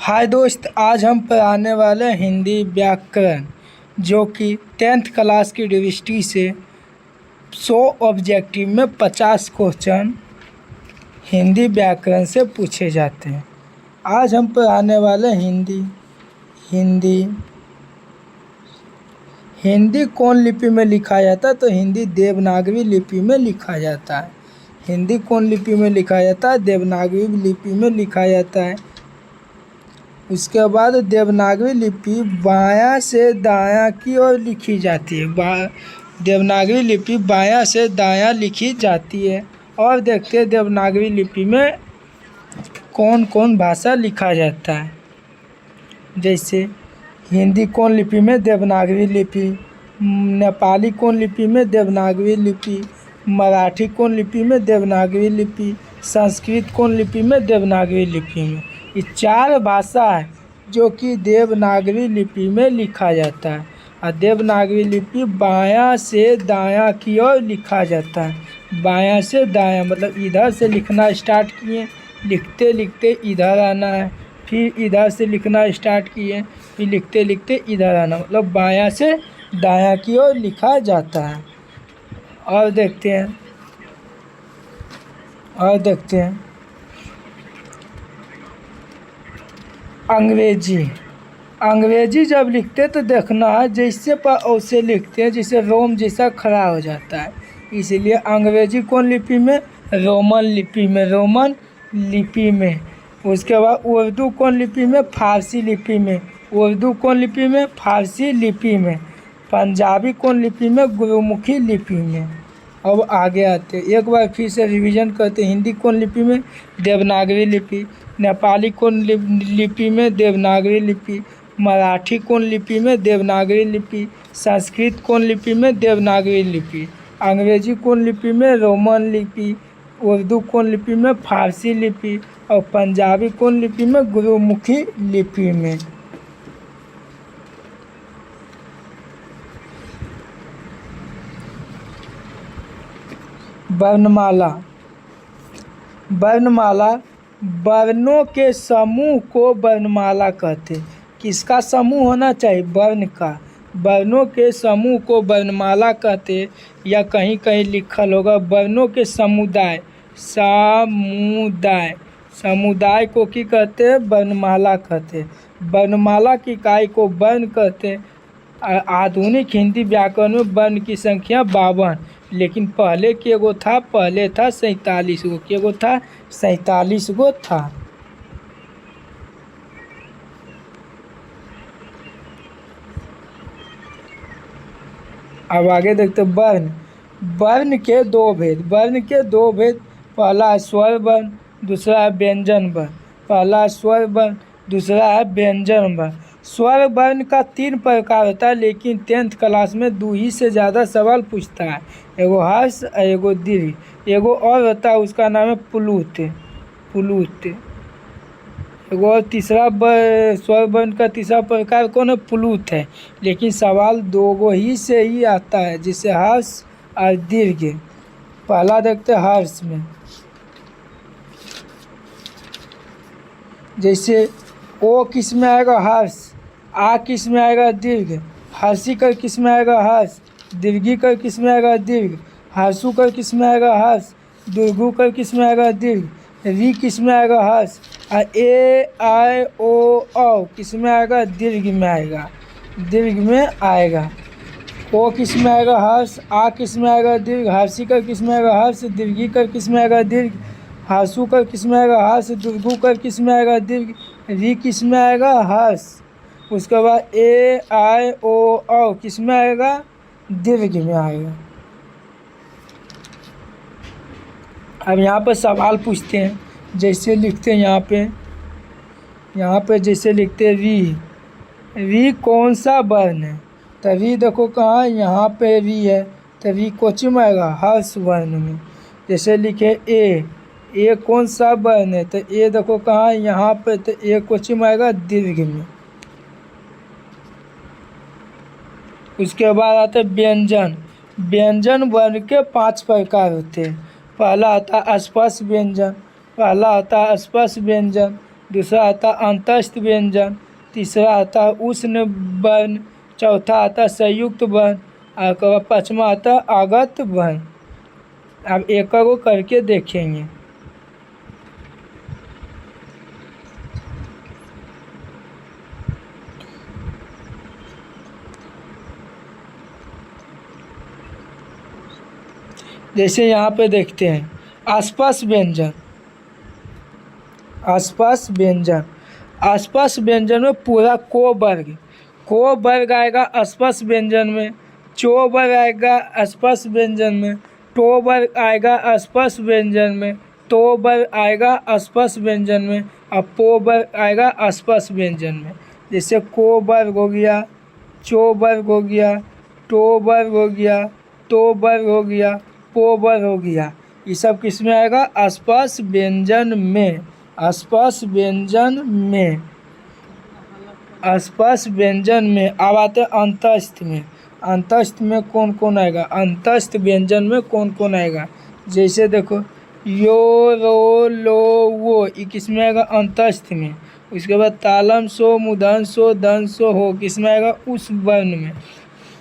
हाय दोस्त, आज हम पढ़ाने वाले हिंदी व्याकरण जो कि 10th क्लास की दृष्टि से 100 ऑब्जेक्टिव में 50 क्वेश्चन हिंदी व्याकरण से पूछे जाते हैं। आज हम पढ़ाने वाले हिंदी कौन लिपि में लिखा जाता है, तो हिंदी देवनागरी लिपि में लिखा जाता है। हिंदी कौन लिपि में लिखा जाता है? देवनागरी लिपि में लिखा जाता है। उसके बाद देवनागरी लिपि बायां से दायां की ओर लिखी जाती है। देवनागरी लिपि बायां से दायां लिखी जाती है। और देखते हैं देवनागरी लिपि में कौन कौन भाषा लिखा जाता है। जैसे हिंदी कौन लिपि में देवनागरी लिपि, नेपाली कौन लिपि में देवनागरी लिपि, मराठी कौन लिपि में देवनागरी लिपि, संस्कृत कौन लिपि में देवनागरी लिपि में। ये 4 भाषा है जो कि देवनागरी लिपि में लिखा जाता है। और देवनागरी लिपि बायां से दायां की ओर लिखा जाता है। बायां से दायां मतलब इधर से लिखना स्टार्ट किए, लिखते लिखते इधर आना है, फिर इधर से लिखना स्टार्ट किए, फिर लिखते लिखते इधर आना, मतलब बायां से दायां की ओर लिखा जाता है। और देखते हैं अंग्रेजी जब लिखते तो देखना है जैसे पर वैसे लिखते हैं, जैसे रोम जैसा खड़ा हो जाता है। इसलिए अंग्रेजी कौन लिपि में? रोमन लिपि में। उसके बाद उर्दू कौन लिपि में? फारसी लिपि में। उर्दू कौन लिपि में? फारसी लिपि में। पंजाबी कौन लिपि में? गुरुमुखी लिपि में। अब आगे आते, एक बार फिर से रिवीजन करते। हिंदी कौन लिपि में? देवनागरी लिपि। नेपाली कौन लिपि में? देवनागरी लिपि। मराठी कौन लिपि में? देवनागरी लिपि। संस्कृत कौन लिपि में? देवनागरी लिपि। अंग्रेजी कौन लिपि में? रोमन लिपि। उर्दू कौन लिपि में? फारसी लिपि। और पंजाबी कौन लिपि में? गुरुमुखी लिपि में। वर्णमाला वर्णों के समूह को वर्णमाला कहते हैं। किसका समूह होना चाहिए? वर्ण का। वर्णों के समूह को वर्णमाला कहते हैं। या कहीं कहीं लिखल होगा वर्णों के समुदाय समुदाय को क्या कहते हैं? वर्णमाला कहते हैं। वर्णमाला की इकाई को वर्ण कहते हैं। आधुनिक हिंदी व्याकरण में वर्ण की संख्या 52, लेकिन पहले के गो था 47 गो। के गो था? 47 गो था। अब आगे देखते वर्ण के 2 भेद। पहला है स्वर वर्ण, दूसरा है व्यंजन वर्ण। पहला है स्वर वर्ण, दूसरा है व्यंजन वर्ण। स्वर वर्ण का 3 प्रकार होता है, लेकिन 10th क्लास में 2 ही से ज़्यादा सवाल पूछता है। एगो हर्ष और एगो दीर्घ। एगो और होता है, उसका नाम है प्लूत। एगो और तीसरा स्वर वर्ण का तीसरा प्रकार कौन है? प्लूत है। लेकिन सवाल 2 गो ही से ही आता है, जिससे हर्ष और दीर्घ। पहला देखते हैं हर्ष में। जैसे ओ किस में आएगा? हर्ष। आ किस में आएगा? दीर्घ। हर्षी कर किस में आएगा? हर्ष। दीर्घी कर किस में आएगा? दीर्घ। हर्षु कर किस में आएगा? हर्ष। दीर्घु कर किस में आएगा? दीर्घ। री किस में आएगा? हर्ष। और ए आई ओ औ किस में आएगा? दीर्घ में आएगा। ओ किस में आएगा? हर्ष। आ किस में आएगा? दीर्घ। हर्षी कर किस में आएगा? हर्ष। दीर्घी कर किस में आएगा? दीर्घ। हर्षु कर किस में आएगा? हर्ष। दीर्घु कर किस में आएगा? दीर्घ। री किस में आएगा? हर्ष। उसके बाद ए आई ओ औ किस में आएगा? दीर्घ में आएगा। अब यहाँ पर सवाल पूछते हैं, जैसे लिखते हैं यहाँ पे जैसे लिखते हैं री कौन सा वर्ण है? तो री देखो कहाँ है? यहाँ पे री है, तो री कोची में आएगा? हर्ष वर्ण में। जैसे लिखे ए कौन सा वर्ण है? तो ए देखो कहाँ है? यहाँ पे, तो ए कोची में आएगा? दीर्घ में। उसके बाद आता है व्यंजन वर्ण के 5 प्रकार होते हैं। पहला आता है स्पर्श व्यंजन, दूसरा आता है अंतस्थ व्यंजन, तीसरा आता है उष्ण वर्ण, चौथा आता है संयुक्त वर्ण, और पाँचवा आता है आगत वर्ण। अब एक को करके देखेंगे। जैसे यहाँ पे देखते हैं आसपास व्यंजन, आसपास व्यंजन, आसपास व्यंजन में पूरा को वर्ग आएगा आसपास व्यंजन में, चो वर्ग आएगा आसपास व्यंजन में, टो वर्ग आएगा आसपास व्यंजन में, तो वर्ग आएगा आसपास व्यंजन में, और पो वर्ग आएगा आसपास व्यंजन में। जैसे को वर्ग हो गया, चो वर्ग हो गया, टो वर्ग हो गया, तो वर्ग हो गया, पो वर्ग हो गया। ये सब किस में आएगा? आसपास व्यंजन में, आसपास व्यंजन में, आसपास व्यंजन में। अब आते हैं अंतस्थ में। अंतस्थ में कौन कौन आएगा? अंतस्थ व्यंजन में कौन कौन आएगा? जैसे देखो यो, रो, लो, वो, ये किस में आएगा? अंतस्थ में। उसके बाद तालम सो, मूर्धन सो, दंत सो, हो किस में आएगा? उस वर्ण में।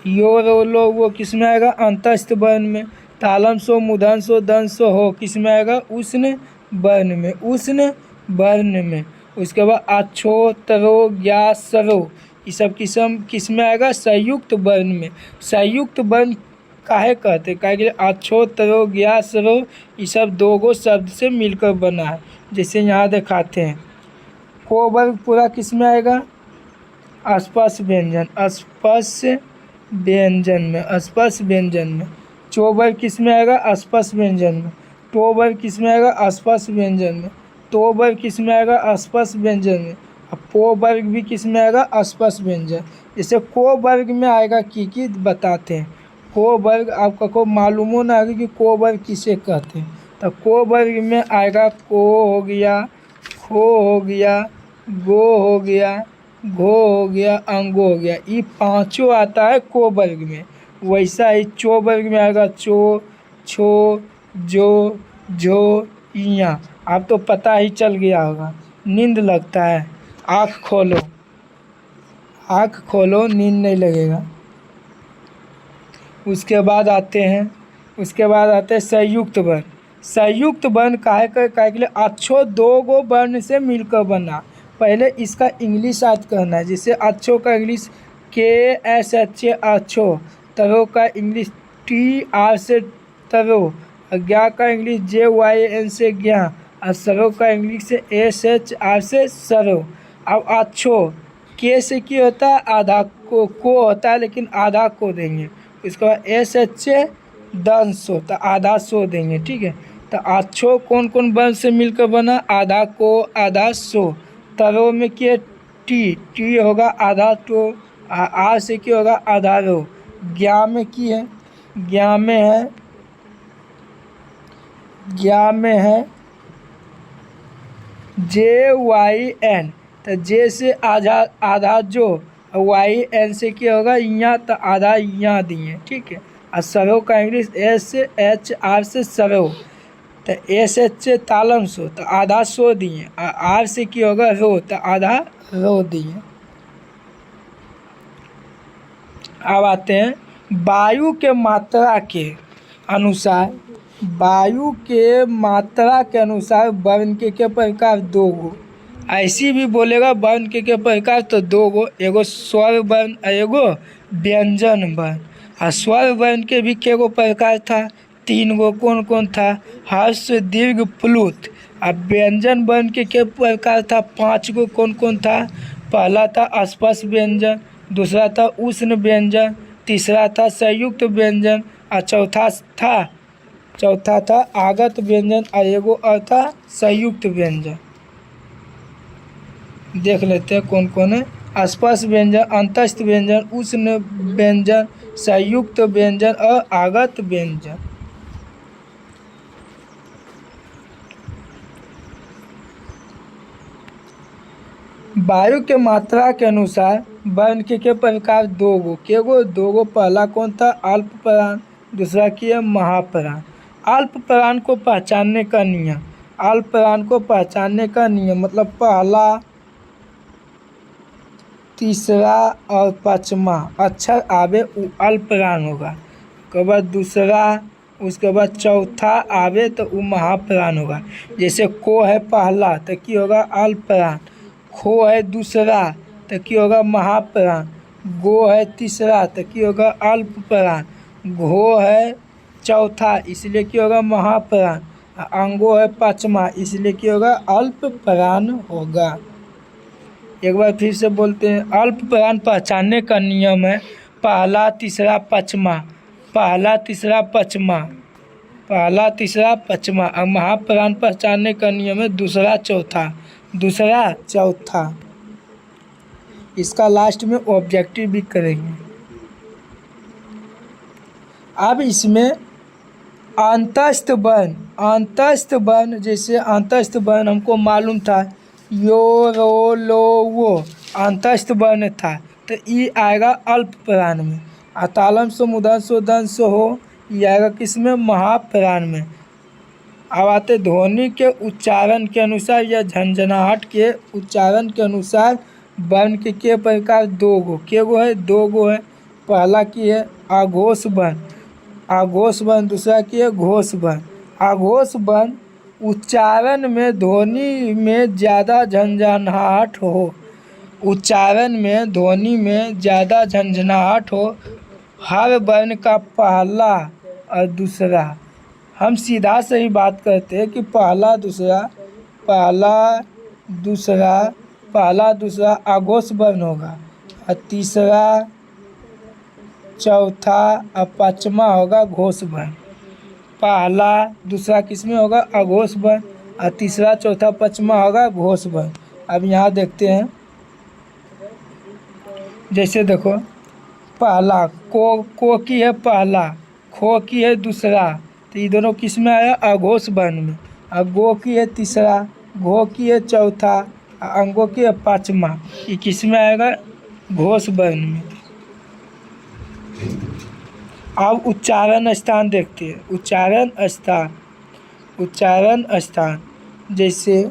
यो, रो, लो, वो किस में आएगा? अंतस्थ वर्ण में। तालम सो, मूर्धन सो, दंत सो, हो किस में आएगा? उष्ण वर्ण में, उष्ण वर्ण में। उसके बाद अच्छो, तरो, ज्ञा, सरो, ये सब किस में आएगा? संयुक्त वर्ण में। संयुक्त वर्ण काहे कहते हैं? काहे कि अच्छो, तरो, ज्ञा, सरो ये सब दो गो शब्द से मिलकर बना है। जैसे यहाँ दिखाते हैं को वर्ग पूरा किस में आएगा? आसपास व्यंजन, आसपास व्यंजन में, आसपास व्यंजन में। चो वर्ग किस में आएगा? आसपास व्यंजन में। टो वर्ग किस में आएगा? आसपास व्यंजन में। तो वर्ग किस में आएगा? आसपास व्यंजन में। अब पो वर्ग भी किस में आएगा? आसपास व्यंजन। जैसे को वर्ग में आएगा की बताते हैं। को वर्ग आपका को मालूम हो ना कि को वर्ग किसे कहते हैं। तो को वर्ग में आएगा को हो गया, खो हो गया, गो हो गया, घो हो गया, अंगो हो गया। ये पांचों आता है को वर्ग में। वैसा ही चो वर्ग में आएगा चो, छो, जो, झो, इया। आप तो पता ही चल गया होगा। नींद लगता है, आँख खोलो, आँख खोलो, नींद नहीं लगेगा। उसके बाद आते हैं संयुक्त वर्ण। संयुक्त वर्ण काहे के लिए? अच्छो दो गो वर्ण से मिलकर बना। पहले इसका इंग्लिश याद करना है। जैसे अच्छो का इंग्लिश KSH अच्छो, तरो का इंग्लिश TR से तरो, ज्ञा का इंग्लिश JYN से ज्ञा, और सरो का इंग्लिश से SHR से सरो। अब अच्छो के से क्या होता है? आधा को होता है, लेकिन आधा को देंगे। इसके बाद SH दंत सो, तो आधा सो देंगे। ठीक है, तो अच्छो कौन कौन वर्ण से मिलकर बना? आधा को, आधा सो। तरो में क्या? टी होगा आधा टो, आ से क्या होगा? आधा रो। ज्ञा में की है? ज्ञा में है JYN, तो जे से आधा जो, YN से क्या होगा? यहाँ, तो आधा यहाँ दिए। ठीक है, और सरो का इंग्लिश SHR से सरो, तो SH से तालम सो, तो आधा सो दिए, और R से क्या होगा? रो, तो आधा रो दिए। अब आते हैं वायु के मात्रा के अनुसार। वायु के मात्रा के अनुसार वर्ण के प्रकार दो गो। ऐसी भी बोलेगा वर्ण के प्रकार तो दो गो, एगो स्वर वर्ण और एगो व्यंजन वर्ण। और स्वर वर्ण के भी के गो प्रकार था? तीन गो। कौन कौन था? हर्ष, दीर्घ, प्लुत। और व्यंजन वर्ण के प्रकार था? पाँच गो। कौन कौन था? पहला था आसपास व्यंजन, दूसरा था उष्ण व्यंजन, तीसरा था संयुक्त व्यंजन, और चौथा था आगत व्यंजन, और एगो और था संयुक्त व्यंजन। देख लेते हैं कौन कौन है। आसपास व्यंजन, अंतस्थ व्यंजन, उष्ण व्यंजन, संयुक्त व्यंजन और आगत व्यंजन। वायु के मात्रा के अनुसार वर्ण के प्रकार दो गो। पहला कौन था? अल्प प्राण, दूसरा की है महाप्राण। अल्प प्राण को पहचानने का नियम। अल्पविराम को पहचानने का नियम मतलब पहला, तीसरा और पाँचवा अक्षर आवे वो अल्पविराम होगा। उसके बाद दूसरा, उसके बाद चौथा आवे तो वो महाप्राण होगा। जैसे को है पहला तो क्या होगा अल्पप्राण, खो है दूसरा तो क्या होगा महाप्राण, गो है तीसरा तो क्या होगा अल्पप्राण, घो है चौथा इसलिए क्या होगा महाप्राण, अंगो है पाँचवा इसलिए क्या होगा अल्पप्राण होगा। एक बार फिर से बोलते हैं, अल्पप्राण पहचानने का नियम है पहला, तीसरा, पाँचवा, पहला, तीसरा, पाँचवा, पहला, तीसरा, पाँचवा। और महाप्राण पहचानने का नियम है दूसरा, चौथा, दूसरा, चौथा। इसका लास्ट में ऑब्जेक्टिव भी करेंगे। अब इसमें अंतस्थ वर्ण, अंतस्थ वर्ण जैसे अंतस्थ वर्ण हमको मालूम था यो, रो, लो, वो अंतस्थ वर्ण था तो ई आएगा अल्पप्राण में। अतालम सो मूर्धन सो दंत सो हो ये आएगा किसमें महाप्राण में। अब आते ध्वनि के उच्चारण के अनुसार या झंझनाहट के उच्चारण के अनुसार वर्ण के प्रकार दो गो, के गो है दो गो है। पहला की है आघोष वर्ण, आघोष वर्ण, दूसरा की है घोष वर्ण। आघोष वर्ण उच्चारण में ध्वनि में ज़्यादा झंझनाहट हो, उच्चारण में ध्वनि में ज़्यादा झंझनाहट हो, हर वर्ण का पहला और दूसरा। हम सीधा से ही बात करते हैं कि पहला दूसरा, पहला दूसरा, पहला दूसरा आघोष वर्ण होगा और तीसरा, चौथा और पाँचवा होगा घोष वर्ण। पहला दूसरा किस में होगा अघोष वर्ण और तीसरा, चौथा, पाँचवा होगा घोष वर्ण। अब यहाँ देखते हैं, जैसे देखो पहला को की है पहला, खो की है दूसरा तो ये दोनों किस में आया अघोष वर्ण में। और गो की है तीसरा, घो की है चौथा, अंगो की है पाँचवा, ये किस में आएगा घोष वर्ण में। अब उच्चारण स्थान देखते हैं, उच्चारण स्थान, उच्चारण स्थान जैसे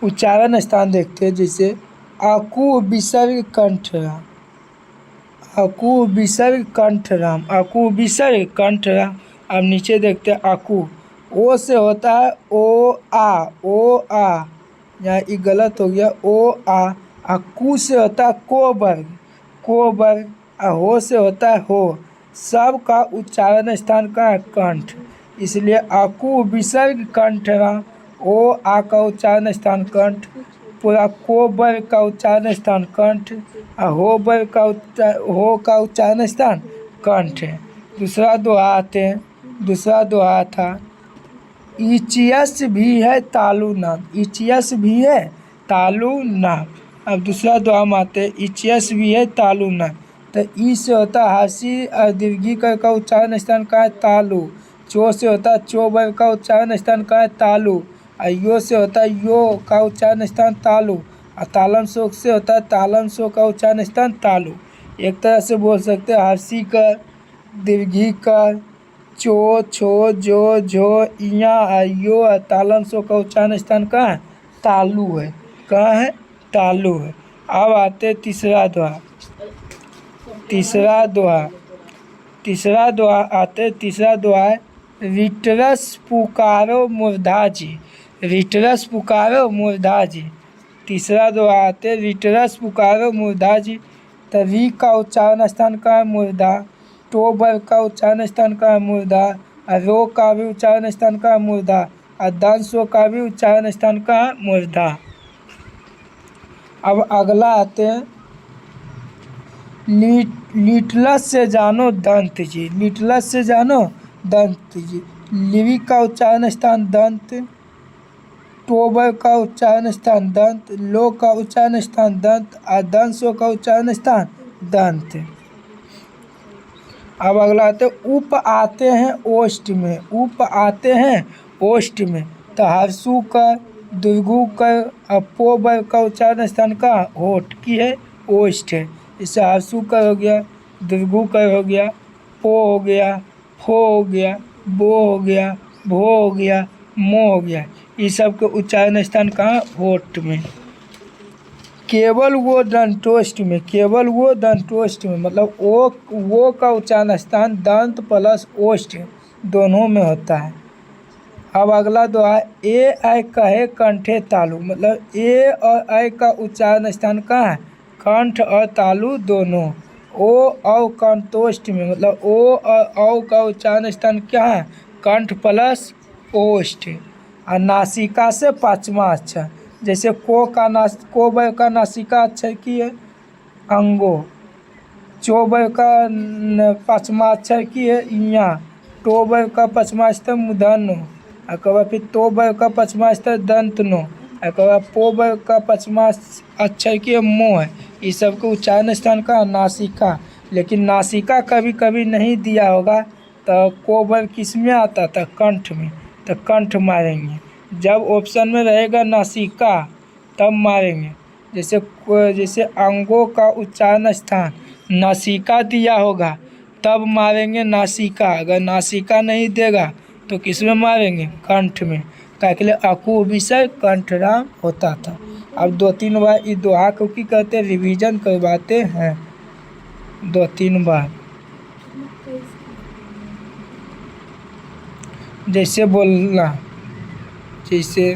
उच्चारण स्थान देखते हैं जैसे अकु विसर्ग कंठराम, अकु विसर्ग कंठराम, अकु विसर्ग कंठराम। अब नीचे देखते हैं अकु, ओ से होता है ओ आ, ओ आ, यहाँ ये गलत हो गया ओ आ। अकु से होता है को वर्ग, को वर्ग। हो से होता है हो। सब का उच्चारण स्थान का है कंठ, इसलिए अकु विसर्ग कंठराम। ओ आ का उच्चारण स्थान कंठ, पूरा को वर्ग का उच्चारण स्थान कंठ, हो वर्ग का हो का उच्चारण स्थान कंठ है। दूसरा दोहा आते हैं, दूसरा दोहा था इचियस भी है तालु नाम, इचियस भी है तालु नाम। अब दूसरा दोहा में आते हैं इचियस भी है तालु नाम, तो ई से होता है हंसी और दीर्घी का उच्चारण स्थान का है तालु। चो से होता है चो वर्ग का उच्चारण स्थान का है तालु। और यो से होता है यो का उच्चारण स्थान तालु। और तालम शोक से होता है तालम शो का उच्चारण स्थान तालु। एक तरह से बोल सकते हैं हर्षी कर, दीर्घी कर, चो, छो, जो, झो, इया, यो, तालम शो का उच्चारण स्थान कहाँ है तालु है, कहाँ है तालु है। अब आते तीसरा दोहा, तीसरा दोहा, तीसरा दोहा आते तीसरा दोहा है रिटरस पुकारो मुर्धा जी, रिटरस पुकारो मुर्धा जी। तीसरा दोहा आते रिटरस पुकारो मुर्धा जी, तो री का उच्चारण स्थान का है मुर्धा, टो वर्ग का उच्चारण स्थान का है मुर्धा, और रो का भी उच्चारण स्थान का है मुर्धा, और दंसो का भी उच्चारण स्थान का है मुर्धा। अब अगला आते हैं लिटलस से जानो दंत जी, लिटलस से जानो दंत जी। लिवी का उच्चारण स्थान दंत, टोबर का उच्चारण स्थान दंत, लो का उच्चारण स्थान दंत, और दंसो का उच्चारण स्थान दंत। अब अगला आते उप आते हैं ओष्ठ में, उप आते हैं ओष्ठ में, तो हर्षु का, दुर्गु का, अपो वर्ग का उच्चारण स्थान का होठ की है ओष्ठ है। इससे हर्षु कर हो गया, दुर्गु कर हो गया, पो हो गया, फो हो गया, बो हो गया, भो हो गया, मो हो गया। इस सब के उच्चारण स्थान कहाँ? होठ में। केवल वो दंतोष्ठ में, केवल वो दंतोष्ठ में, मतलब वो का उच्चारण स्थान दंत प्लस ओष्ठ दोनों में होता है। अब अगला दोहा, ए ऐ कहे कंठे तालु, मतलब ए और ऐ का उच्चारण स्थान कहाँ है? कंठ और तालु दोनों। ओ औ कंठोष्ठ में, मतलब ओ और औ का उच्चारण स्थान क्या है? कंठ प्लस ओष्ठ। और नासिका से पांचवा अक्षर, जैसे को का नासिका अक्षर की है अंगो, चोबर का पांचवा अक्षर की है इया, टोबर का पांचवा अक्षर मूर्धन्य, और फिर तोबर का पांचवा अक्षर दंतनो, और पोबर का पांचवा अक्षर की मो है। इस सब के उच्चारण स्थान का नासिका। लेकिन नासिका कभी कभी नहीं दिया होगा तो कोबर किस में आता था? कंठ में, तो कंठ मारेंगे। जब ऑप्शन में रहेगा नासिका तब मारेंगे। जैसे अंगों का उच्चारण स्थान नासिका दिया होगा तब मारेंगे नासिका। अगर नासिका नहीं देगा तो किस में मारेंगे? कंठ में। क्या के लिए? अकु विषय कंठराम होता था। अब 2-3 बार इस दोहा को की कहते हैं? रिवीजन करवाते हैं 2-3 बार। जैसे बोलना, जैसे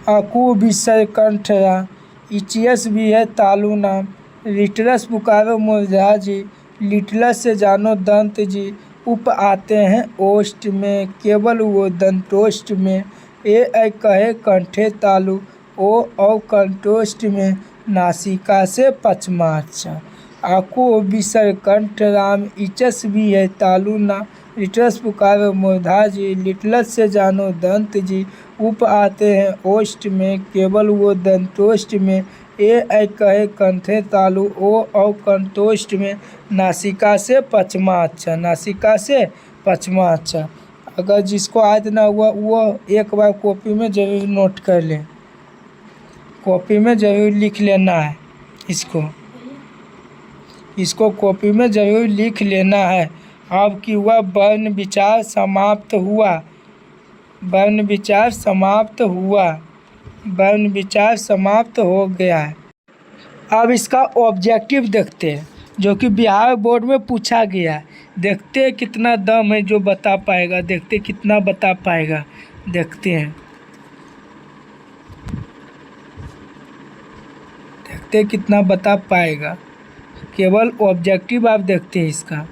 अकु विषय कंठरा, इचियस भी है तालु नाम, लिटरस पुकारो मुरझा जी, लिटलस से जानो दंत जी, उप आते हैं ओष्ठ में, केवल वो दंतोष्ठ में, ए ऐ कहे कंठे तालु, ओ औ कंठोष्ठ में, नासिका से पचमा अक्षर। आको विसर कंठ राम, इचस भी है तालु ना, लिटलस पुकारो मुरझा जी, लिटलस से जानो दंत जी, उप आते हैं ओष्ठ में, केवल वो दंतोष्ठ में, ए ऐ कहे कंठे तालु, ओ औ कंठोष्ठ में, नासिका से पचमा अक्षर, नासिका से पचमा अक्षर। अगर जिसको याद ना हुआ वो एक बार कॉपी में ज़रूर नोट कर ले, कॉपी में ज़रूर लिख लेना है इसको कॉपी में ज़रूर लिख लेना है। अब कि हुआ वर्ण विचार समाप्त हुआ, वर्ण विचार समाप्त हुआ, वर्ण विचार समाप्त हो गया है। अब इसका ऑब्जेक्टिव देखते हैं जो कि बिहार बोर्ड में पूछा गया है। देखते हैं कितना दम है जो बता पाएगा, देखते हैं कितना बता पाएगा, देखते हैं कितना बता पाएगा। केवल ऑब्जेक्टिव आप देखते हैं इसका।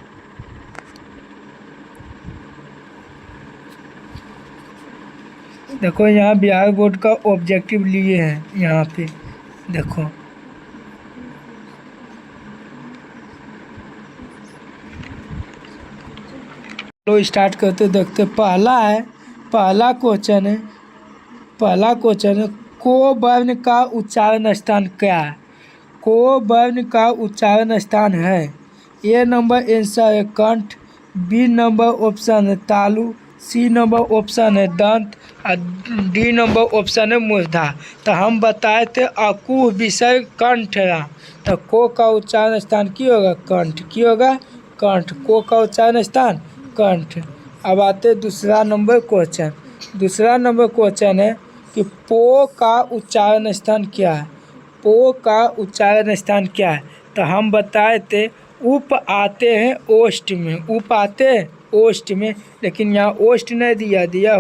देखो यहाँ बिहार बोर्ड का ऑब्जेक्टिव लिए हैं, यहाँ पे देखो तो स्टार्ट करते देखते। पहला क्वेश्चन है को वर्ण का उच्चारण स्थान क्या है? को वर्ण का उच्चारण स्थान है, ए नंबर आंसर है कंठ, बी नंबर ऑप्शन है तालु, सी नंबर ऑप्शन है दंत, और डी नंबर ऑप्शन है मूर्धा। तो हम बताए थे अकु विषय कंठरा, तो को का उच्चारण स्थान की होगा? कंठ। की होगा? कंठ। को का उच्चारण स्थान कंठ। अब आते दूसरा नंबर क्वेश्चन है कि पो का उच्चारण स्थान क्या है? पो का उच्चारण स्थान क्या है? तो हम बताए थे उप आते हैं ओष्ठ में, उप आते हैं ओष्ठ में, लेकिन यहाँ ओष्ठ नहीं दिया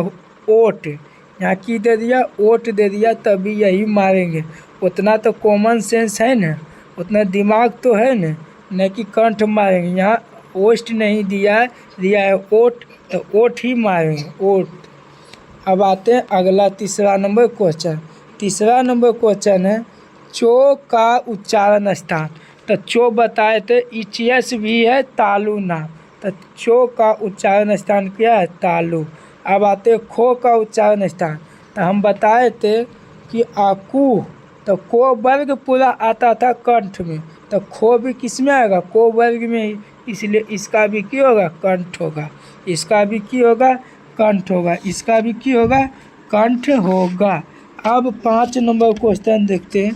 ओट, यहाँ की दे दिया? ओट दे दिया, तभी यही मारेंगे। उतना तो कॉमन सेंस है ना, उतना दिमाग तो है ना, नहीं कि कंठ मारेंगे। यहाँ ओष्ठ नहीं दिया है ओट, तो ओट ही मारेंगे, ओट। अब आते हैं अगला तीसरा नंबर क्वेश्चन है चो का उच्चारण स्थान। तो चो बताए थे इचियस भी है तालु नाम, तो चो का उच्चारण स्थान क्या है? तालु। अब आते खो का उच्चारण स्थान। तो हम बताए थे कि आकू, तो को वर्ग पूरा आता था कंठ में, तो खो भी किस में आएगा? को वर्ग में ही, इसलिए इसका भी क्या होगा? कंठ होगा। इसका भी क्या होगा? कंठ होगा। इसका भी क्या होगा? कंठ होगा। अब 5 नंबर क्वेश्चन देखते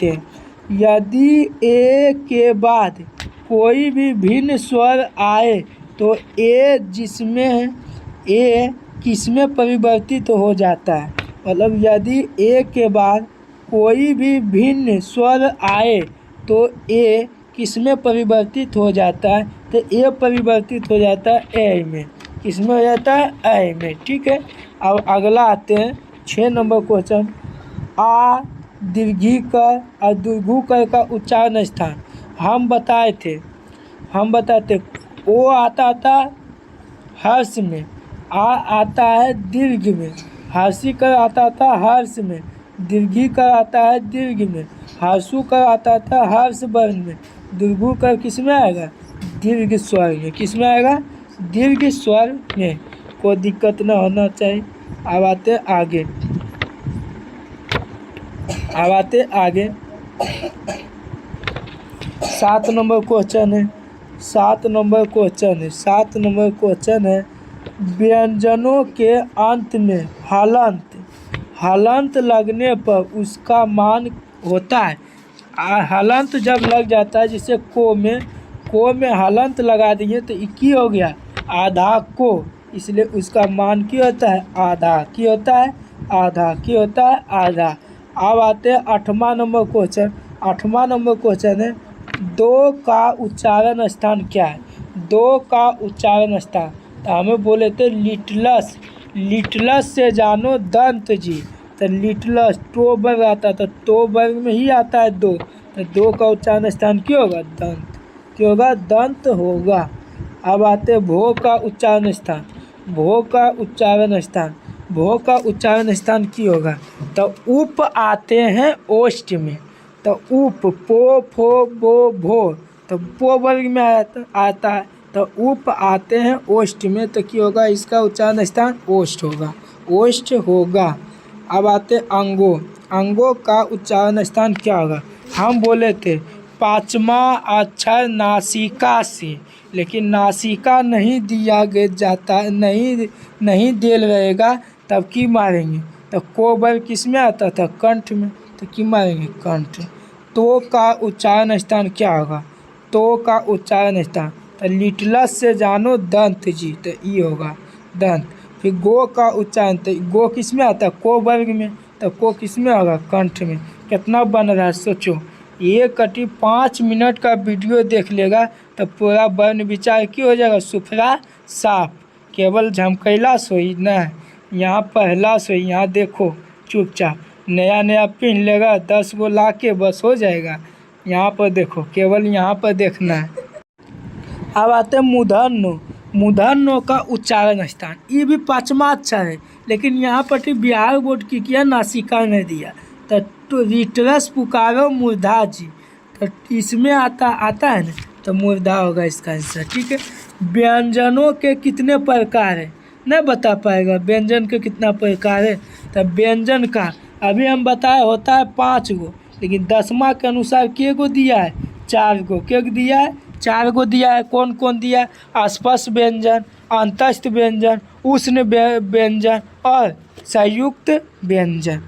हैं। यदि ए के बाद कोई भी भिन्न स्वर आए तो ए किसमें परिवर्तित हो जाता है। मतलब यदि ए के बाद कोई भी भिन्न स्वर आए तो ए किसमें परिवर्तित हो जाता है, तो ए परिवर्तित हो जाता है ए में। किसमें हो जाता है, ए में। ठीक है। अब अगला आते हैं 6 नंबर क्वेश्चन। आ दीर्घिकर और दुर्घुकर का उच्चारण स्थान हम बताते ओ आता था हर्ष में, आ आता है दीर्घ में, हर्षिकर आता था हर्ष में, दीर्घिकर आता है दीर्घ में, हर्षुकर आता था हर्ष वर्ण में, दुर्घुकर किस में आएगा, दीर्घ स्वर में। किस में आएगा, दीर्घ स्वर में। कोई दिक्कत ना होना चाहिए। अब आते आगे 7 नंबर क्वेश्चन है। व्यंजनों के अंत में हलंत लगने पर उसका मान होता है। हलंत जब लग जाता है, जैसे को में हलंत लगा दिए तो की हो गया आधा को, इसलिए उसका मान क्या होता है, आधा। की होता है आधा। अब आते हैं 8वां नंबर क्वेश्चन है, दो का उच्चारण स्थान क्या है। दो का उच्चारण स्थान तो हमें बोले थे लिटलस से जानो दंत जी। तो लिटलस टो वर्ग आता था, तो वर्ग में ही आता है दो, तो दो का उच्चारण स्थान क्या होगा, दंत। क्या होगा, दंत होगा। अब आते भो का उच्चारण स्थान। भो का उच्चारण स्थान की होगा, तो उप आते हैं ओष्ठ में। तो उप पो फो बो भो, तो पो वर्ग में आता है, तो उप आते हैं ओष्ठ में, तो क्या होगा, इसका उच्चारण स्थान ओष्ठ होगा। अब आते अंगों का उच्चारण स्थान क्या होगा। हम बोले थे 5वां अक्षर नासिका से, लेकिन नासिका नहीं दिया जाता, नहीं देल रहेगा, तब की मारेंगे, तो को वर्ग किस में आता था, कंठ में, तो की मारेंगे, कंठ। तो का उच्चारण स्थान क्या होगा, तो का उच्चारण स्थान, तो लिटलस से जानो दंत जी, तो ई होगा दंत। फिर गो का उच्चारण, तो गो किस में आता है, को वर्ग में, तो को किस में होगा, कंठ में। कितना बन रहा है सोचो, 5 मिनट का वीडियो देख लेगा तो पूरा वर्ण विचार की हो जाएगा, सुफरा साफ। केवल झमकैला सोई ना, यहाँ पहला सोई, यहाँ देखो चुपचाप, नया पिन लेगा 10 गो ला के बस हो जाएगा। यहाँ पर देखो, केवल यहाँ पर देखना है। अब आते हैं मूर्धन्य का उच्चारण स्थान। ये भी 5वां अक्षर है, लेकिन यहाँ पर बिहार बोर्ड की किया, नासिका ने दिया, तो रिटरस पुकारो मूर्धा जी, तो इसमें आता है ना, तो मूर्धा होगा इसका आंसर। ठीक है। व्यंजनों के कितने प्रकार है, नहीं बता पाएगा व्यंजन के कितना प्रकार है। तो व्यंजन का अभी हम बताए होता है 5 गो, लेकिन 10वां के अनुसार के गो दिया है, 4 गो। क्या दिया है, 4 गो दिया है। कौन कौन दिया है, स्पष्ट व्यंजन, अंतस्थ व्यंजन, उष्ण व्यंजन और संयुक्त व्यंजन।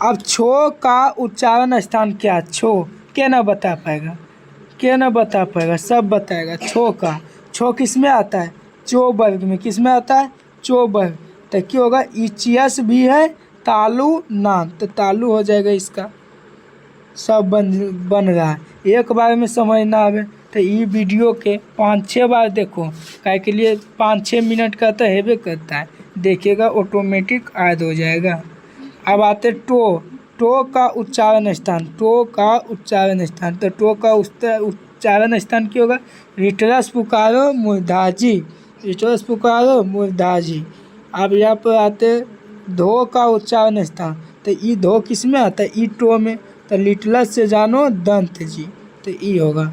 अब छो का उच्चारण स्थान क्या, छो क्या ना बता पाएगा, सब बताएगा। छो किस में आता है, चो वर्ग में। किस में आता है, चो वर्ग। तो क्या होगा, इचियस भी है, तालु नाम, तो तालु हो जाएगा इसका। सब बन रहा है। एक बार में समझ ना आवे तो ये वीडियो के 5-6 बार देखो, काहे के लिए 5-6 मिनट का तो हेबे करता है, देखिएगा ऑटोमेटिक याद हो जाएगा। अब आते टो का उच्चारण स्थान। तो टो का उच्चारण स्थान क्या होगा, रिटरस पुकारो मूर्धा जी। अब यहाँ पर आते धो का उच्चारण स्थान, तो ई धो किस में आता है, ई टो में, तो लिटलस से जानो दंत जी, तो ई होगा।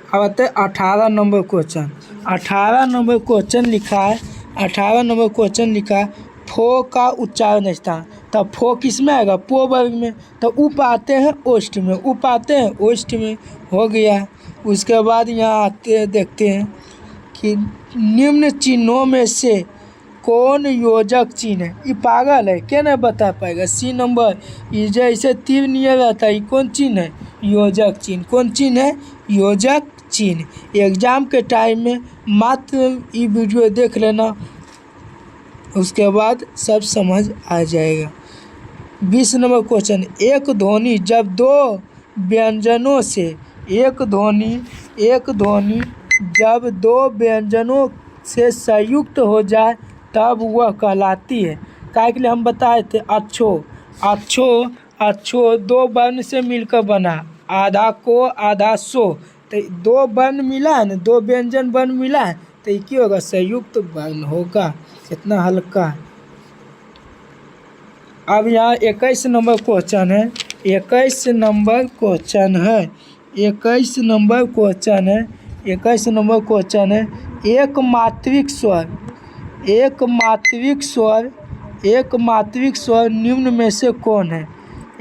अब आते 18 नंबर क्वेश्चन। 18 नंबर क्वेश्चन लिखा है फो का उच्चारण स्थान। तो फो किस में आएगा, पो वर्ग में, तो उप आते हैं ओष्ठ में, हो गया। उसके बाद यहाँ आते देखते हैं कि निम्न चिन्हों में से कौन योजक चिन्ह है? ये पागल है, क्या नहीं बता पाएगा? सी नंबर, ये जैसे तीर नियर रहता है, ये कौन चिन्ह है? योजक चिन्ह। कौन चिन्ह है? योजक चिन्ह। एग्जाम के टाइम में मात्र ये वीडियो देख लेना, उसके बाद सब समझ आ जाएगा। 20 नंबर क्वेश्चन, एक ध्वनि जब दो व्यंजनों से एक ध्वनि जब दो व्यंजनों से संयुक्त हो जाए तब वह कहलाती है। काय के लिए हम बताए थे? अच्छो दो वर्ण से मिलकर बना, आधा को आधा सो, तो दो वर्ण मिला है ना, दो व्यंजन वर्ण मिला है, तो ये क्या होगा? संयुक्त वर्ण होगा। कितना हल्का है। अब यहाँ 21 नंबर क्वेश्चन है। 21 नंबर क्वेश्चन है। एक मात्रिक स्वर निम्न में से कौन है?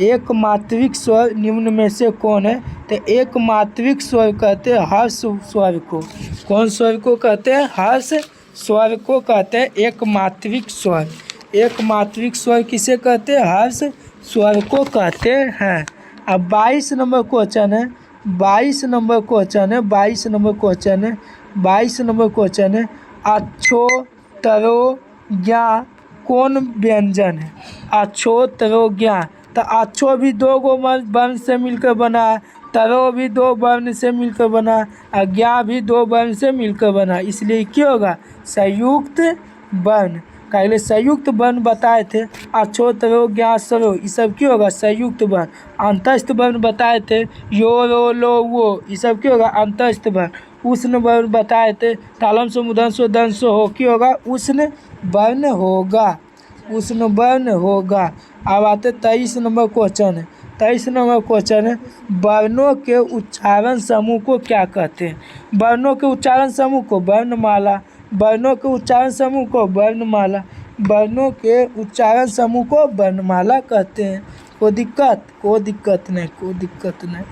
एक मात्रिक स्वर निम्न में से कौन है? तो एक मात्रिक स्वर कहते हैं हर्ष स्वर को। कौन स्वर को कहते हैं? हर्ष स्वर को कहते हैं एक मात्रिक स्वर। एक मात्रिक स्वर किसे कहते हैं? हर्ष स्वर को कहते हैं। अब 22 नंबर क्वेश्चन है। 22 नंबर क्वेश्चन है। अच्छो तरो ज्ञा कौन व्यंजन है? अच्छो तरो ज्ञा, तो अच्छो भी दो गो वर्ण से मिलकर बना है, तरो भी दो वर्ण से मिलकर बना, अज्ञा भी दो वर्ण से मिलकर बना, इसलिए क्या होगा? संयुक्त वर्ण। पहले संयुक्त वर्ण बताए थे, अच्छो तरो ज्ञा सरो, ये सब क्या होगा? संयुक्त वर्ण। अंतस्थ वर्ण बताए थे, यो रो लो वो, ये सब क्या होगा? अंतस्थ वर्ण। उष्ण वर्ण बताए थे, तालम सो मूर्धन सो दंत सो हो, क्या होगा? उष्ण वर्ण होगा। अब आते 23 नंबर क्वेश्चन है। 23 नंबर क्वेश्चन है, वर्णों के उच्चारण समूह को क्या कहते हैं? वर्णों के उच्चारण समूह को वर्णमाला। वर्णों के उच्चारण समूह को वर्णमाला। वर्णों के उच्चारण समूह को वर्णमाला कहते हैं। कोई दिक्कत नहीं।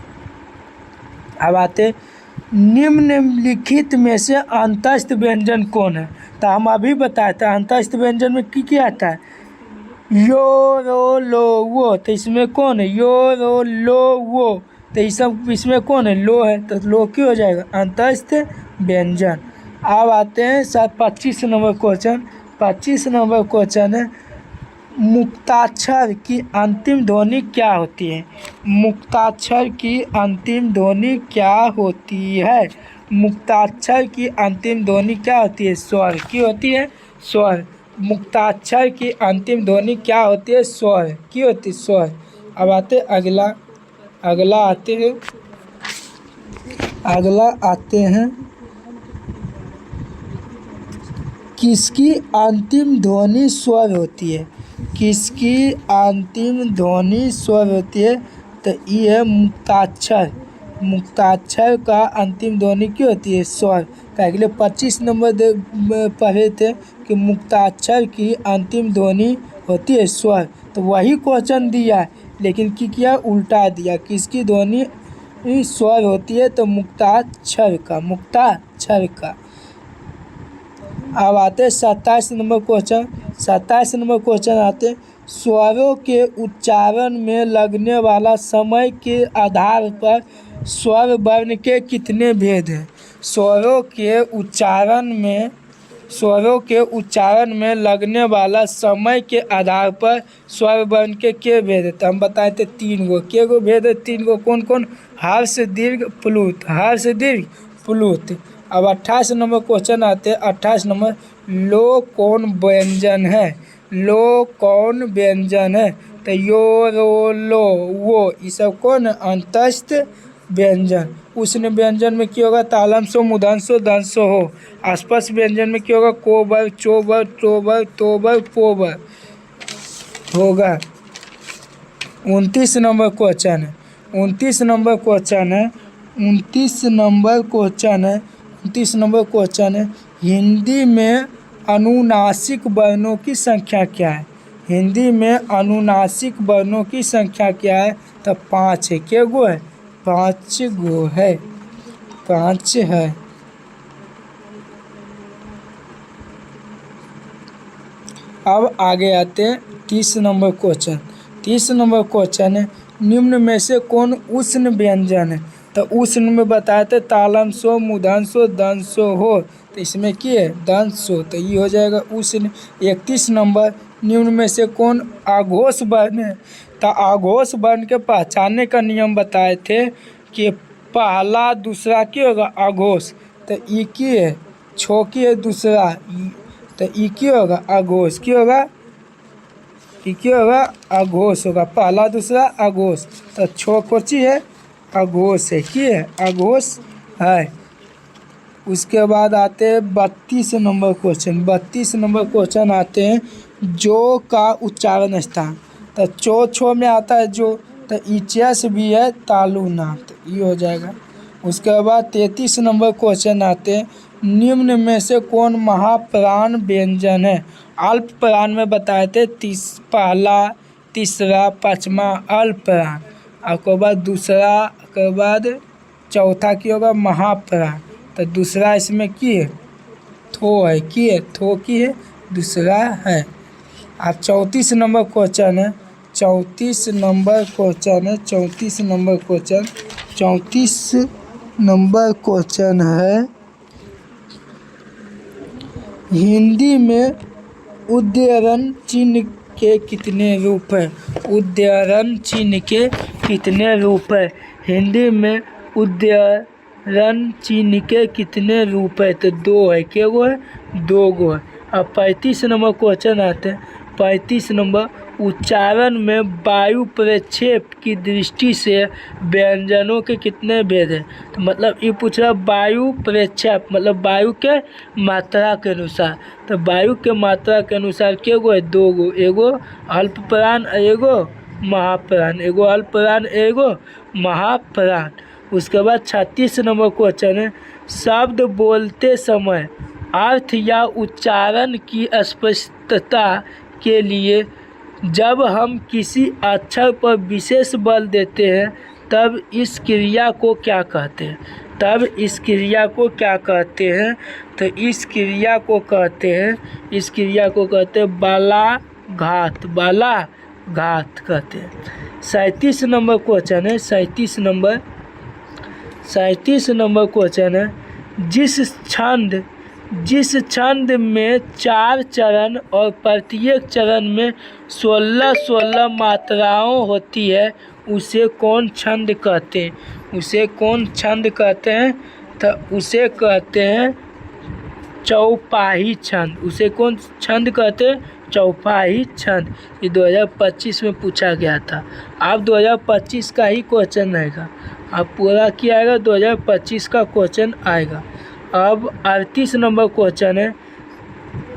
अब आते निम्नलिखित में से अंतस्थ व्यंजन कौन है? तो हम अभी बताए थे अंतस्थ व्यंजन में क्या आता है? यो रो लो वो, तो इसमें कौन है? यो रो लो वो, तो ये सब इसमें कौन है? लो है, तो लो क्यों हो जाएगा? अंतस्थ व्यंजन। अब आते हैं 25 नंबर क्वेश्चन। 25 नंबर क्वेश्चन है, मुक्ताक्षर की अंतिम ध्वनि क्या होती है? मुक्ताक्षर की अंतिम ध्वनि क्या होती है? मुक्ताक्षर की अंतिम ध्वनि क्या होती है? स्वर की होती है, स्वर। मुक्ताक्षर की अंतिम ध्वनि क्या होती है? स्वर की होती है, स्वर। अब आते अगला आते हैं किसकी अंतिम ध्वनि स्वर होती है? किसकी अंतिम ध्वनि स्वर होती है? तो ये है मुक्ताक्षर। मुक्ताक्षर का अंतिम ध्वनि क्या होती है? स्वर। अगले 25 नंबर पढ़े थे कि मुक्ताक्षर की अंतिम ध्वनि होती है स्वर, तो वही क्वेश्चन दिया है, लेकिन क्या उल्टा दिया। किसकी ध्वनि स्वर होती है? तो मुक्ताक्षर का। अब आते 27 नंबर क्वेश्चन। 27 नंबर क्वेश्चन आते, स्वरों के उच्चारण में लगने वाला समय के आधार पर स्वर वर्ण के कितने भेद हैं? स्वरों के उच्चारण में लगने वाला समय के आधार पर स्वर वर्ण के क्या भेद है? तो हम बताए थे 3 गो। क्या गो भेद है? 3 गो। कौन? हर्ष दीर्घ प्लुत। अब 28 नंबर क्वेश्चन आते हैं। 28 नंबर, लो कौन व्यंजन है? तो यो रो लो वो, ये सब कौन? अंतस्थ व्यंजन। उष्ण व्यंजन में क्या होगा? तालम सो मूर्धन सो दंत सो हो। अस्पष्ट व्यंजन में क्या होगा? कोबर चोबर टोबर तोबर पोबर होगा। 29 नंबर क्वेश्चन है, हिंदी में अनुनासिक वर्णों की संख्या क्या है? हिंदी में अनुनासिक वर्णों की संख्या क्या है? तो 5 है। क्या गो है? 5 गो है। 5 है। अब आगे आते हैं 30 नंबर क्वेश्चन। 30 नंबर क्वेश्चन है, निम्न में से कौन उष्ण व्यंजन है? तो उष्ण में बताए थे तालंशो, मूर्धन्यो, दंशो हो, तो इसमें क्या है दंशो, तो ये हो जाएगा उष्ण। 31 नंबर, निम्न में से कौन आघोष वर्ण है? तो आघोष वर्ण के पहचानने का नियम बताए थे कि पहला दूसरा क्या होगा आघोष, तो ई की है छो की है दूसरा, तो ई क्या होगा आघोष, क्या होगा ई क्या होगा आघोष होगा, पहला दूसरा आघोष, तो छो कोची है आघोष है, क्या है आघोष है। उसके बाद आते हैं 32 नंबर क्वेश्चन। 32 नंबर क्वेश्चन आते हैं जो का उच्चारण स्थान, तो चो छो में आता है जो, तो इचस भी है तालु ना, तो ये हो जाएगा। उसके बाद 33 नंबर क्वेश्चन आते हैं, निम्न में से कौन महाप्राण व्यंजन है? अल्प प्राण में बताए थे पहला, तीसरा, पाँचवा अल्प प्राण, उसके बाद दूसरा, के बाद चौथा की होगा महाप्राण, तो दूसरा इसमें की है थो है, की है थो की है दूसरा है। अब 34 नंबर क्वेश्चन है, 34 नंबर क्वेश्चन है, 34 नंबर क्वेश्चन, 34 नंबर क्वेश्चन है, हिंदी में उद्धरण चिन्ह के कितने रूप हैं? उद्धरण चिन्ह के कितने रूप हैं? हिंदी में उद्धरण चिन्ह के कितने रूप है? तो दो है, क्या गो है दो गो है। अब 35 नंबर क्वेश्चन आते हैं। 35 नंबर, उच्चारण में वायु प्रक्षेप की दृष्टि से व्यंजनों के कितने भेद हैं? तो मतलब ये पूछ रहा वायु प्रक्षेप मतलब वायु के मात्रा के अनुसार, तो वायु के मात्रा के अनुसार क्या गो है दो गो, एगो अल्प प्राण एगो महाप्राण, एगो अल्प प्राण एगो महाप्राण। उसके बाद 36 नंबर क्वेश्चन है, शब्द बोलते समय अर्थ या उच्चारण की स्पष्टता के लिए जब हम किसी अक्षर पर विशेष बल देते हैं तब इस क्रिया को क्या कहते हैं? तब इस क्रिया को क्या कहते हैं? तो इस क्रिया को कहते हैं, इस क्रिया को कहते हैं बालाघात, बालाघात कहते हैं। 37 नंबर क्वेश्चन है, 37 नंबर क्वेश्चन है, जिस छंद में 4 चरण और प्रत्येक चरण में 16-16 मात्राओं होती है उसे कौन छंद कहते हैं? उसे कौन छंद कहते हैं? तो उसे कहते हैं चौपाही छंद। उसे कौन छंद कहते हैं? चौपाही छंद। ये 2025 में पूछा गया था। अब 2025 का ही क्वेश्चन आएगा, अब पूरा क्या आएगा 2025 का क्वेश्चन आएगा। अब 38 नंबर क्वेश्चन है,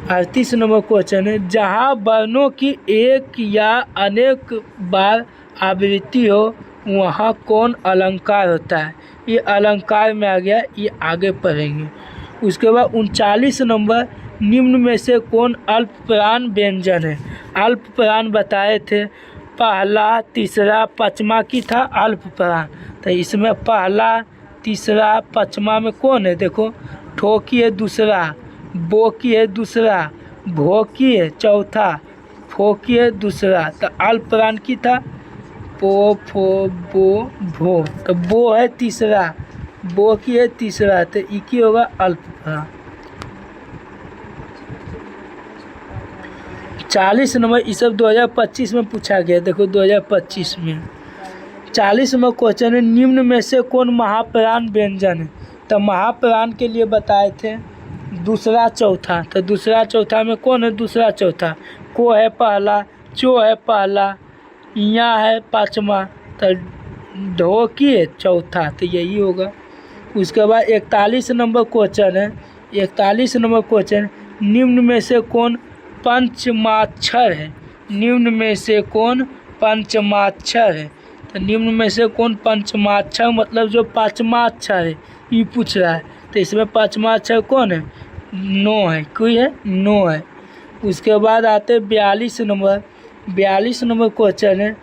38 नंबर क्वेश्चन है, जहाँ वर्णों की एक या अनेक बार आवृत्ति हो वहाँ कौन अलंकार होता है? ये अलंकार में आ गया, ये आगे पढ़ेंगे। उसके बाद 39 नंबर, निम्न में से कौन अल्प प्राण व्यंजन है? अल्प प्राण बताए थे पहला, तीसरा, पाँचवा की था अल्प प्राण, तो इसमें पहला, तीसरा, पाँचवा में कौन है? देखो ठो की है दूसरा, बो की है दूसरा, भो की है चौथा, फो की है दूसरा, तो अल्प प्राण की था पो, फो, बो, भो, तो बो है तीसरा, बो की है तीसरा, तो ई की होगा अल्प प्राण। 40 नंबर, ये सब 2025 में पूछा गया। देखो 2025 में 40 नंबर क्वेश्चन है, निम्न में से कौन महाप्राण व्यंजन है? तो महाप्राण के लिए बताए थे दूसरा चौथा, तो दूसरा चौथा में कौन है? दूसरा चौथा को है पहला, चो है पहला, यहाँ है पाँचवा, तो ढो की है चौथा, तो यही होगा। उसके बाद 41 नंबर क्वेश्चन है, 41 नंबर क्वेश्चन, निम्न में से कौन पंचमाक्षर है? निम्न में से कौन पंचमाक्षर है? तो निम्न में से कौन पंचमाक्षर मतलब जो पाँचवा अक्षर है ये पूछ रहा है, तो इसमें पाँचवा अक्षर कौन है? नो है, कोई है नो है। उसके बाद आते 42 नंबर, 42 नंबर क्वेश्चन है,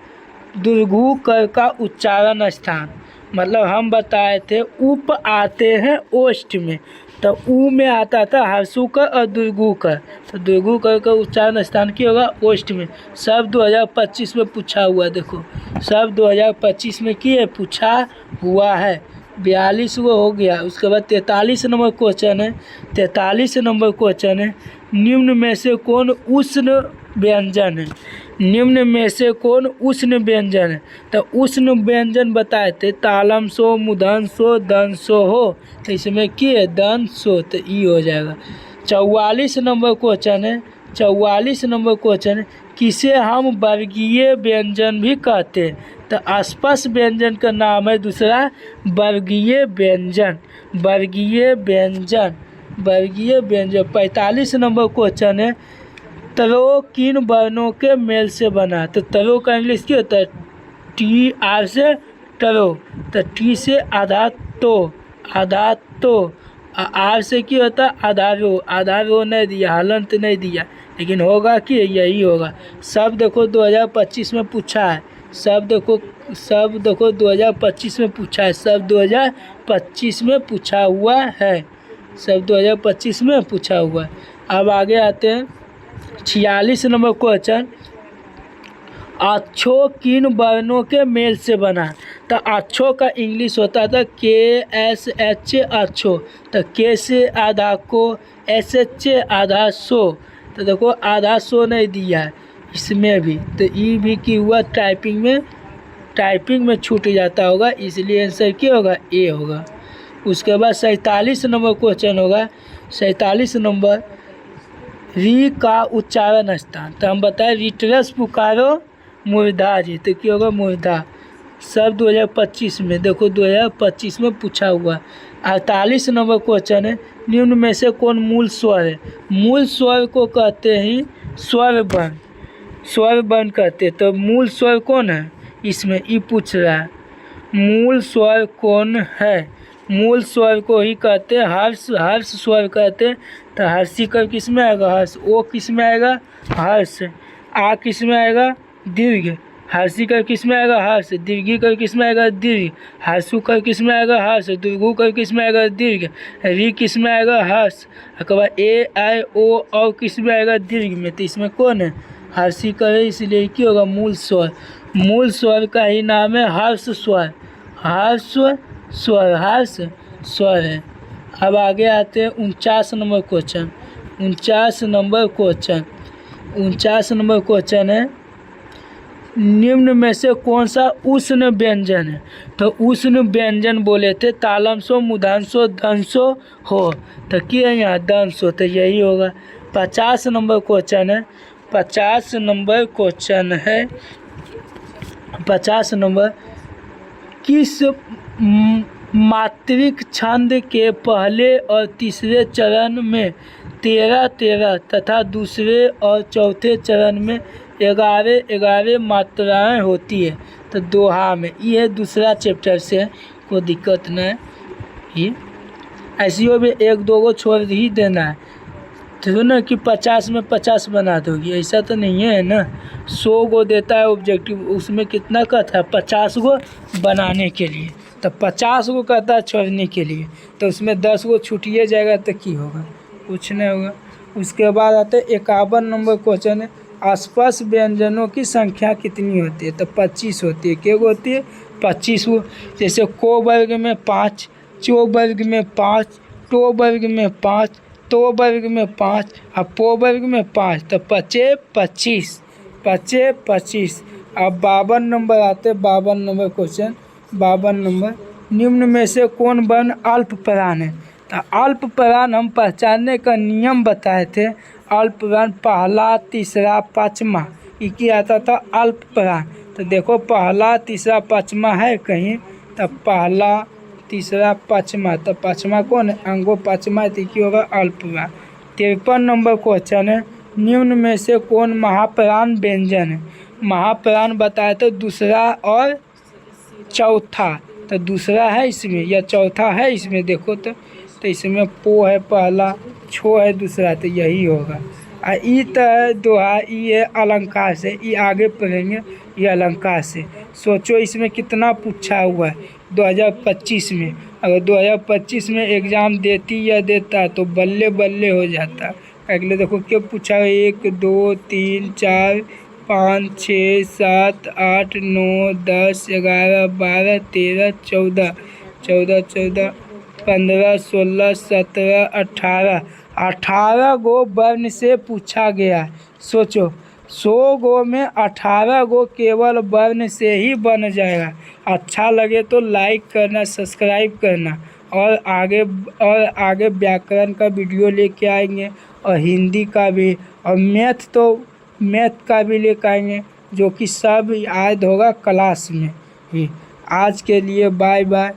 दुर्घु कर का उच्चारण स्थान, मतलब हम बताए थे उप आते हैं ओष्ठ में, तो ऊ में आता था हर्षु का और दुर्गु का। तो दुर्गु का उच्चारण स्थान की होगा ओष्ठ में। सब 2025 में पूछा हुआ, देखो सब 2025 में किए पूछा हुआ है। 42 वो हो गया। उसके बाद 43 नंबर क्वेश्चन है। 43 नंबर क्वेश्चन है, निम्न में से कौन उष्ण व्यंजन है? निम्न में से कौन उष्ण व्यंजन है? तो उष्ण व्यंजन बताए थे तालम सो, मूर्धन सो, दंत सो हो। तो इसमें किए दंत सो, तो ई हो जाएगा। 44 नंबर क्वेश्चन है। 44 नंबर क्वेश्चन है, किसे हम वर्गीय व्यंजन भी कहते हैं? तो आसपास व्यंजन का नाम है दूसरा वर्गीय व्यंजन। वर्गीय व्यंजन, वर्गीय व्यंजन। 45 नंबर क्वेश्चन है, तरो किन वर्णों के मेल से बना? तो तरो का इंग्लिश क्या होता है? टी आर से तरो। तो टी से आधा तो, आधा तो। आर से क्या होता है? आधारो। आधारो नहीं दिया, हलंत नहीं दिया, लेकिन होगा कि यही होगा। सब देखो 2025 में पूछा है। सब देखो 2025 में पूछा है। सब 2025 में पूछा हुआ है। सब 2025 में पूछा हुआ है। अब आगे आते हैं 46 नंबर क्वेश्चन, अक्षो किन वर्णों के मेल से बना? तो अक्षो का इंग्लिश होता था KSH अक्षो। तो के से आधा को, SH आधा सो। तो देखो आधा सो नहीं दिया है इसमें भी, तो ई भी की हुआ टाइपिंग में छूट जाता होगा, इसलिए आंसर क्या होगा? ए होगा। उसके बाद 47 नंबर क्वेश्चन होगा। 47 नंबर, री का उच्चारण स्थान। तो हम बताएं रिटरस पुकारो मूर्धा जी, तो क्या होगा? मूर्धा। सब 2025 में, देखो 2025 में पूछा हुआ। 48 नंबर क्वेश्चन है, निम्न में से कौन मूल स्वर है? मूल स्वर को कहते हैं स्वर वर्ण। स्वर वर्ण कहते हैं। तो मूल स्वर कौन है इसमें? ई पूछ रहा है मूल स्वर कौन है? मूल स्वर को ही कहते हैं हर्ष। हर्ष स्वर कहते हैं। तो हर्षी कर किस में आएगा? हर्ष। ओ किस में आएगा? हर्ष। आ किस में आएगा? दीर्घ। हर्षी कर किस में आएगा? हर्ष। दीर्घी कर किस में आएगा? दीर्घ। हर्षु कर किस में आएगा? हर्ष। दुर्गु कर किस में आएगा? दीर्घ। री किस में आएगा? हर्ष। उसके बाद ए आई ओ और किस में आएगा? दीर्घ में। तो इसमें कौन है? हर्षी कर है, इसलिए क्या होगा? मूल स्वर। मूल स्वर का ही नाम है हर्ष स्वर। हर्ष स्वर, हर्ष स्वर है। अब आगे आते हैं 49 number question. 49 number question, 49 number question है, निम्न में से कौन सा उष्ण व्यंजन है? तो उष्ण व्यंजन बोले थे तालम सो, मूर्धन सो, दंत सो हो। तो क्या है यहाँ? दंत सो। तो यही होगा। 50 नंबर क्वेश्चन है। 50 नंबर क्वेश्चन है। 50 नंबर, किस मात्रिक छंद के पहले और तीसरे चरण में 13-13 तथा दूसरे और चौथे चरण में 11-11 मात्राएं होती है? तो दोहा में। ये दूसरा चैप्टर से, कोई दिक्कत नहीं। ये ऐसी हो भी 1-2 को छोड़ ही देना है, तो ना कि 50 में 50 बना दोगी, ऐसा तो नहीं है ना। 100 को देता है ऑब्जेक्टिव, उसमें कितना कहता है? 50 को बनाने के लिए। तो 50 को कहता है छोड़ने के लिए, तो उसमें 10 को छूटिए जाएगा तो क्या होगा? कुछ नहीं होगा। उसके बाद आते 51 नंबर क्वेश्चन है, आसपास व्यंजनों की संख्या कितनी होती है? तो 25 होती है। क्या होती है? 25 को। जैसे को वर्ग में 5, चो वर्ग में 5, टो वर्ग में 5, तो वर्ग में 5 और पो वर्ग में 5। तो 25 25 25 25। अब 52 नंबर आते। 52 नंबर क्वेश्चन, 52 नंबर, निम्न में से कौन वर्ण अल्प प्राण है? तो अल्प प्राण हम पहचानने का नियम बताए थे। अल्प प्राण पहला, तीसरा, पाँचवा, ये क्या आता था? अल्प प्राण। तो देखो पहला, तीसरा, पाँचवा है कहीं? तो पहला, तीसरा, पाँचवा। तो पाँचवा कौन है? अंगो पाँचवा। तो क्या होगा? अल्पप्राण। 53 नंबर क्वेश्चन है, निम्न में से कौन महाप्राण व्यंजन है? महाप्राण बताया तो दूसरा और चौथा। तो दूसरा है इसमें या चौथा है इसमें? देखो तो इसमें पो है पहला, छो है दूसरा, तो यही होगा। ई तो है दोहा, ई है अलंकार से, ई आगे पढ़ेंगे, ये अलंकार से। सोचो इसमें कितना पूछा हुआ है 2025 में। अगर 2025 में एग्ज़ाम देती या देता तो बल्ले बल्ले हो जाता। अगले देखो क्या पूछा है, 1 2 3 4 5 6 7 8 9 10 11 12 13 14 14 14 15 16 17 18 18 गो वर्ण से पूछा गया है। सोचो 100 गो में 18 गो केवल वर्ण से ही बन जाएगा। अच्छा लगे तो लाइक करना, सब्सक्राइब करना, और आगे व्याकरण का वीडियो लेके आएंगे, और हिंदी का भी, और मैथ का भी लेकर आएंगे, जो कि सब याद होगा क्लास में ही। आज के लिए बाय बाय,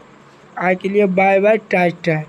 आज के लिए बाय बाय, टाटा।